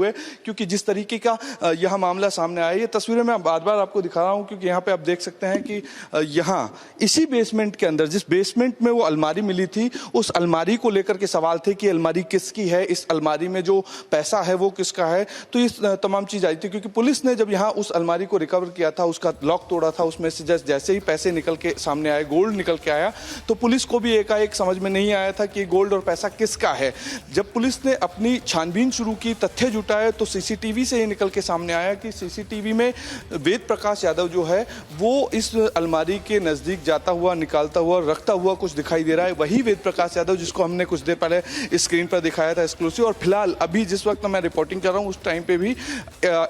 हुए, क्योंकि जिस तरीके का यह मामला सामने आया, ये तस्वीरें मैं बार बार आपको दिखा रहा हूं क्योंकि यहाँ पे आप देख सकते हैं कि यहाँ इसी बेसमेंट के अंदर, जिस बेसमेंट में वो अलमारी मिली थी, उस अलमारी को लेकर के सवाल थे कि अलमारी किसकी है, इस अलमारी में जो पैसा है वो किसका है। तो इस तमाम चीज आई थी क्योंकि पुलिस ने जब यहाँ उस अलमारी को रिकवर किया था, उसका लॉक तोड़ा था, उसमें से जैसे ही पैसे निकल के सामने आए, गोल्ड निकल के आया, तो पुलिस को भी एकाएक समझ में नहीं आया था कि गोल्ड और पैसा किसका है। जब पुलिस ने अपनी छानबीन शुरू की, तथ्य जुटाए, तो सीसीटीवी से ये निकल के सामने आया कि सीसीटीवी में वेद प्रकाश यादव जो है वो इस अलमारी के नजदीक जाता हुआ, निकालता हुआ, रखता हुआ कुछ दिखाई दे रहा है। वही वेद प्रकाश यादव जिसको हमने कुछ देर पहले स्क्रीन पर दिखाया था एक्सक्लूसिव। और फिलहाल अभी जिस वक्त मैं रिपोर्टिंग कर रहा हूं, उस टाइम पे भी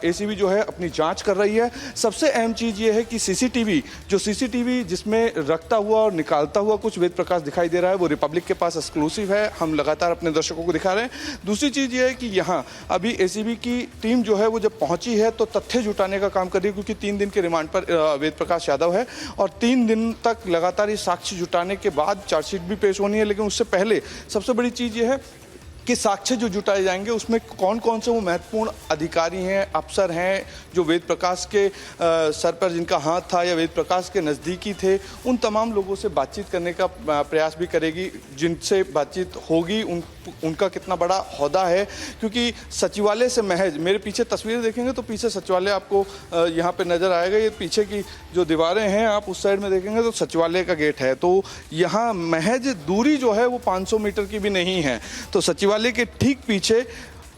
एसीबी जो है अपनी जांच कर रही है। सबसे अहम चीज ये है कि सीसीटीवी जिसमें रखता हुआ और निकालता हुआ कुछ वेद प्रकाश दिखाई दे रहा है, वो रिपब्लिक के पास एक्सक्लूसिव है, हम लगातार अपने दर्शकों को दिखा रहे हैं। दूसरी चीज ये है कि यहाँ अभी एसीबी की टीम जो है वो जब पहुंची है तो तथ्य जुटाने का काम कर रही है, क्योंकि 3 दिन के रिमांड पर वेद प्रकाश यादव है और 3 दिन तक लगातार ये साक्ष्य जुटाने के बाद चार्जशीट भी पेश होनी है। लेकिन उससे पहले सबसे बड़ी चीज ये है कि साक्ष्य जो जुटाए जाएंगे उसमें कौन कौन से वो महत्वपूर्ण अधिकारी हैं, अफसर हैं जो वेद प्रकाश के सर पर जिनका हाथ था या वेद प्रकाश के नज़दीकी थे, उन तमाम लोगों से बातचीत करने का प्रयास भी करेगी। जिनसे बातचीत होगी उनका कितना बड़ा ओहदा है, क्योंकि सचिवालय से महज, मेरे पीछे तस्वीरें देखेंगे तो पीछे सचिवालय आपको यहाँ पे नज़र आएगा। ये पीछे की जो दीवारें हैं, आप उस साइड में देखेंगे तो सचिवालय का गेट है। तो यहाँ महज दूरी जो है वो 500 मीटर की भी नहीं है। तो सचिवालय के ठीक पीछे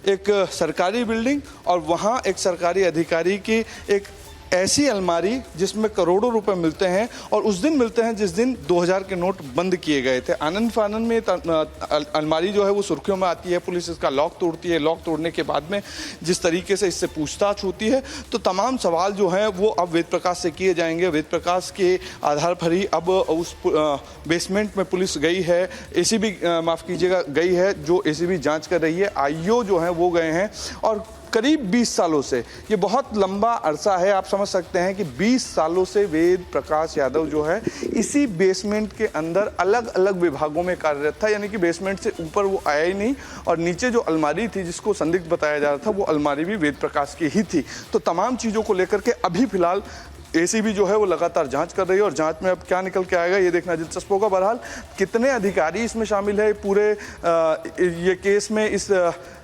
एक सरकारी बिल्डिंग और वहाँ एक सरकारी अधिकारी की एक ऐसी अलमारी जिसमें करोड़ों रुपए मिलते हैं, और उस दिन मिलते हैं जिस दिन 2000 के नोट बंद किए गए थे। आनंद फानंद में अलमारी जो है वो सुर्खियों में आती है, पुलिस इसका लॉक तोड़ती है। लॉक तोड़ने के बाद में जिस तरीके से इससे पूछताछ होती है, तो तमाम सवाल जो हैं वो अब वेद प्रकाश से किए जाएंगे। वेद प्रकाश के आधार पर ही अब उस बेसमेंट में पुलिस गई है, एसीबी माफ़ कीजिएगा गई है, जो एसीबी जाँच कर रही है, आईओ जो है वो गए हैं। और करीब 20 सालों से, ये बहुत लंबा अरसा है, आप समझ सकते हैं कि 20 सालों से वेद प्रकाश यादव जो है इसी बेसमेंट के अंदर अलग अलग विभागों में कार्यरत था। यानी कि बेसमेंट से ऊपर वो आया ही नहीं, और नीचे जो अलमारी थी जिसको संदिग्ध बताया जा रहा था, वो अलमारी भी वेद प्रकाश की ही थी। तो तमाम चीज़ों को लेकर के अभी फिलहाल एसीबी जो है वो लगातार जांच कर रही है, और जांच में अब क्या निकल के आएगा ये देखना दिलचस्प होगा। बहरहाल कितने अधिकारी इसमें शामिल है पूरे ये केस में, इस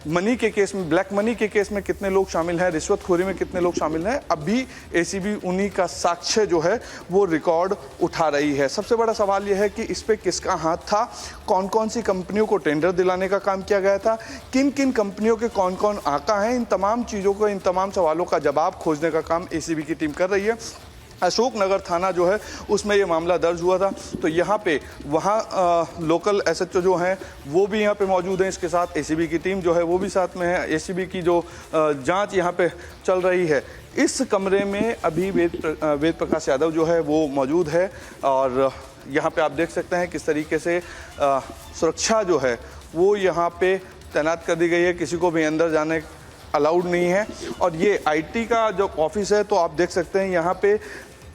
मनी के केस में, ब्लैक मनी के केस में कितने लोग शामिल हैं, रिश्वतखोरी में कितने लोग शामिल हैं, अभी एसीबी उन्हीं का साक्ष्य जो है वो रिकॉर्ड उठा रही है। सबसे बड़ा सवाल यह है कि इस पे किसका हाथ था, कौन कौन सी कंपनियों को टेंडर दिलाने का काम किया गया था, किन किन कंपनियों के कौन कौन आका हैं, इन तमाम चीज़ों को, इन तमाम सवालों का जवाब खोजने का काम एसीबी की टीम कर रही है। अशोकनगर थाना जो है उसमें ये मामला दर्ज हुआ था, तो यहाँ पे वहाँ लोकल एसएचओ जो हैं वो भी यहाँ पे मौजूद हैं, इसके साथ एसीबी की टीम जो है वो भी साथ में है। एसीबी की जो जांच यहाँ पे चल रही है, इस कमरे में अभी वेद प्रकाश यादव जो है वो मौजूद है, और यहाँ पे आप देख सकते हैं किस तरीके से सुरक्षा जो है वो यहाँ पे तैनात कर दी गई है, किसी को भी अंदर जाने अलाउड नहीं है। और ये आईटी का जो ऑफिस है, तो आप देख सकते हैं यहाँ पे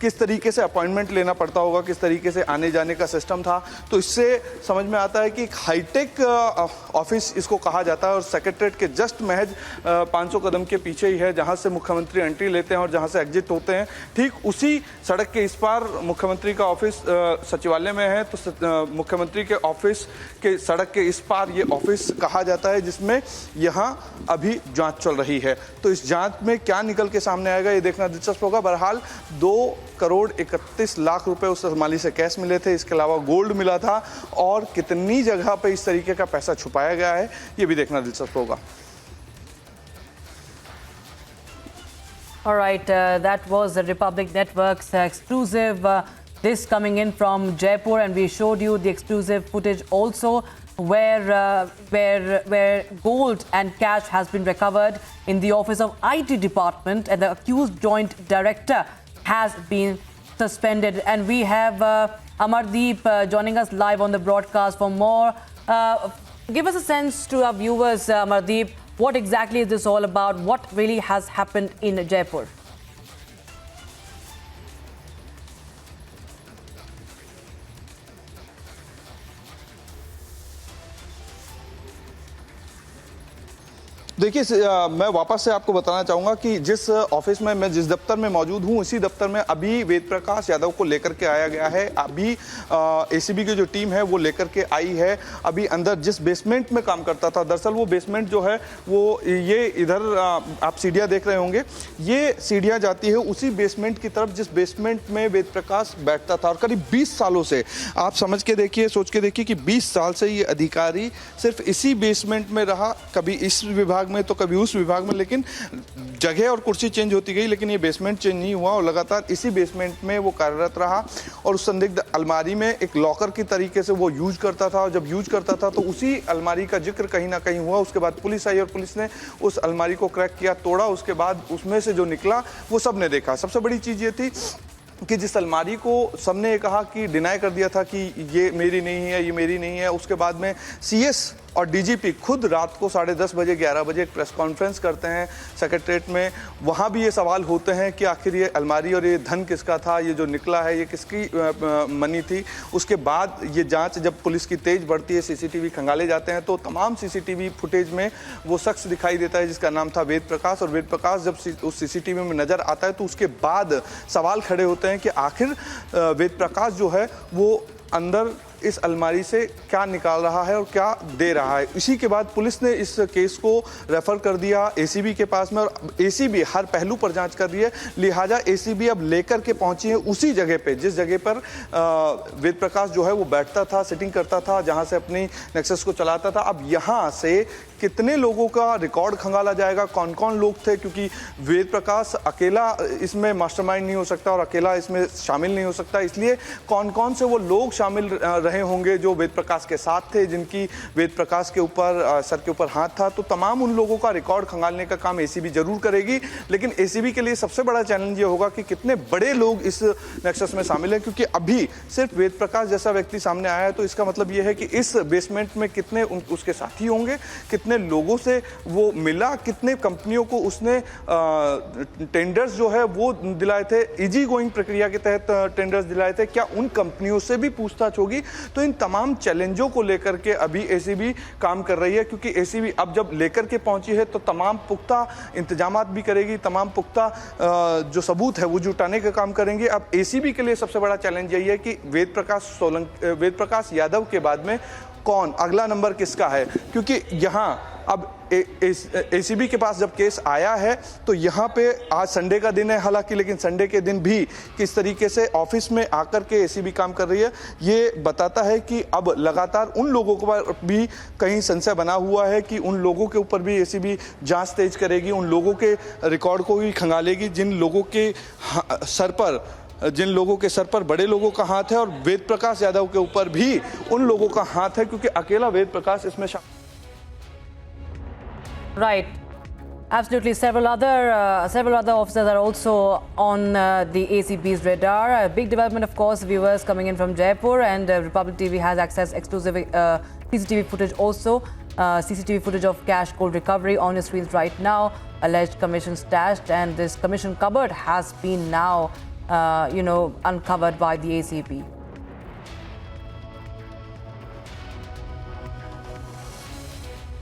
किस तरीके से अपॉइंटमेंट लेना पड़ता होगा, किस तरीके से आने जाने का सिस्टम था। तो इससे समझ में आता है कि हाईटेक ऑफिस इसको कहा जाता है, और सेक्रेटरीट के जस्ट महज 500 कदम के पीछे ही है, जहां से मुख्यमंत्री एंट्री लेते हैं और जहां से एग्जिट होते हैं। ठीक उसी सड़क के इस पार मुख्यमंत्री का ऑफिस सचिवालय में है, तो मुख्यमंत्री के ऑफिस के सड़क के इस पार ये ऑफिस कहा जाता है, जिसमें यहाँ अभी जाँच चल रही है। तो इस जाँच में क्या निकल के सामने आएगा ये देखना दिलचस्प होगा। बहरहाल 2 करोड़ 31 लाख रुपए उस अलमारी से कैश मिले थे, इसके अलावा गोल्ड मिला था, और कितनी जगह पे इस तरीके का पैसा छुपाया गया है ये भी देखना दिलचस्प होगा। All right, that was the Republic Network's exclusive. This coming in from Jaipur, and we showed you the exclusive footage also, where gold and cash has been recovered in the office of IT department, and the accused joint director has been suspended. And we have Amardeep joining us live on the broadcast for more. Give us a sense to our viewers, Amardeep, what exactly is this all about? What really has happened in Jaipur? देखिए मैं वापस से आपको बताना चाहूंगा कि जिस office में मैं जिस दफ्तर में मौजूद हूं, उसी दफ्तर में अभी वेद प्रकाश यादव को लेकर के आया गया है। अभी एसीबी की जो टीम है वो लेकर के आई है। अभी अंदर जिस बेसमेंट में काम करता था, दरअसल वो बेसमेंट जो है वो ये इधर आप सीढ़ियां देख रहे होंगे, ये सीढ़ियां जाती है उसी बेसमेंट की तरफ जिस बेसमेंट में वेद प्रकाश बैठता था। और करीब 20 सालों से आप समझ के देखिए, सोच के देखिए कि 20 साल से ये अधिकारी सिर्फ इसी बेसमेंट में रहा, कभी इस विभाग में तो कभी उस विभाग में, लेकिन जगह और कुर्सी चेंज होती गई, लेकिन ये बेसमेंट चेंज नहीं हुआ और लगातार इसी बेसमेंट में वो कार्यरत रहा। और उस संदिग्ध अलमारी में एक लॉकर की तरीके से वो यूज करता था, और जब यूज करता था तो उसी अलमारी का जिक्र कहीं ना कहीं हुआ। उसके बाद पुलिस आई और पुलिस ने उस अलमारी को क्रैक किया, तोड़ा, उसके बाद उसमें से जो निकला वो सबने देखा। सबसे बड़ी चीज़ ये थी कि जिस अलमारी को सबने कहा कि डिनाई कर दिया था कि ये मेरी नहीं है, ये मेरी नहीं है, उसके बाद में सीएस और डीजीपी खुद रात को 10:30 बजे 11 बजे एक प्रेस कॉन्फ्रेंस करते हैं सेक्रेटरीट में। वहाँ भी ये सवाल होते हैं कि आखिर ये अलमारी और ये धन किसका था, ये जो निकला है ये किसकी मनी थी। उसके बाद ये जांच जब पुलिस की तेज बढ़ती है, सीसीटीवी खंगाले जाते हैं, तो तमाम सीसीटीवी फुटेज में वो शख्स दिखाई देता है जिसका नाम था वेद प्रकाश। और वेद प्रकाश जब उस सीसीटीवी में नज़र आता है तो उसके बाद सवाल खड़े होते हैं कि आखिर वेद प्रकाश जो है वो अंदर इस अलमारी से क्या निकाल रहा है और क्या दे रहा है। इसी के बाद पुलिस ने इस केस को रेफर कर दिया एसीबी के पास में, और एसीबी हर पहलू पर जांच कर रही है। लिहाजा एसीबी अब लेकर के पहुंची है उसी जगह पे जिस जगह पर वेद प्रकाश जो है वो बैठता था, सिटिंग करता था, जहां से अपनी नेक्सस को चलाता था। अब यहां से कितने लोगों का रिकॉर्ड खंगाला जाएगा, कौन कौन लोग थे, क्योंकि वेद प्रकाश अकेला इसमें मास्टरमाइंड नहीं हो सकता और अकेला इसमें शामिल नहीं हो सकता। इसलिए कौन कौन से वो लोग शामिल रहे होंगे जो वेद प्रकाश के साथ थे, जिनकी वेद प्रकाश के ऊपर सर के ऊपर हाथ था, तो तमाम उन लोगों का रिकॉर्ड खंगालने का काम एसीबी जरूर करेगी। लेकिन एसीबी के लिए सबसे बड़ा चैलेंज ये होगा कि कितने बड़े लोग इस नेक्सस में शामिल हैं, क्योंकि अभी सिर्फ वेद प्रकाश जैसा व्यक्ति सामने आया है, तो इसका मतलब ये है कि इस बेसमेंट में कितने उसके साथी होंगे, कितने लोगों से वो मिला, कितने कंपनियों को उसने टेंडर्स जो है वो दिलाए थे, इजी गोइंग प्रक्रिया के तहत टेंडर्स दिलाए थे, क्या उन कंपनियों से भी पूछताछ होगी। तो इन तमाम चैलेंजों को लेकर के अभी एसीबी काम कर रही है, क्योंकि एसीबी अब जब लेकर के पहुंची है तो तमाम पुख्ता इंतजामात भी करेगी, तमाम पुख्ता जो सबूत है वो जुटाने का काम करेंगे। अब एसीबी के लिए सबसे बड़ा चैलेंज यही है कि वेद प्रकाश यादव के बाद में कौन, अगला नंबर किसका है, क्योंकि यहाँ अब एसीबी के पास जब केस आया है तो यहाँ पे आज संडे का दिन है हालांकि, लेकिन संडे के दिन भी किस तरीके से ऑफिस में आकर के एसीबी काम कर रही है, ये बताता है कि अब लगातार उन लोगों पर भी कहीं संशय बना हुआ है कि उन लोगों के ऊपर भी एसीबी जांच तेज करेगी, उन लोगों के रिकॉर्ड को भी खंगालेगी जिन लोगों के सर पर बड़े लोगों का हाथ है, और वेद प्रकाश यादव के ऊपर भी उन लोगों का हाथ है, क्योंकि अकेला वेद प्रकाश इसमें Right. Absolutely. Several other officers are also on the ACP's radar. A big development, of course, viewers coming in from Jaipur, and Republic TV has access exclusive CCTV footage also. CCTV footage of cash gold recovery on your screens right now. Alleged commission stashed, and this commission cupboard has been now, uncovered by the ACP.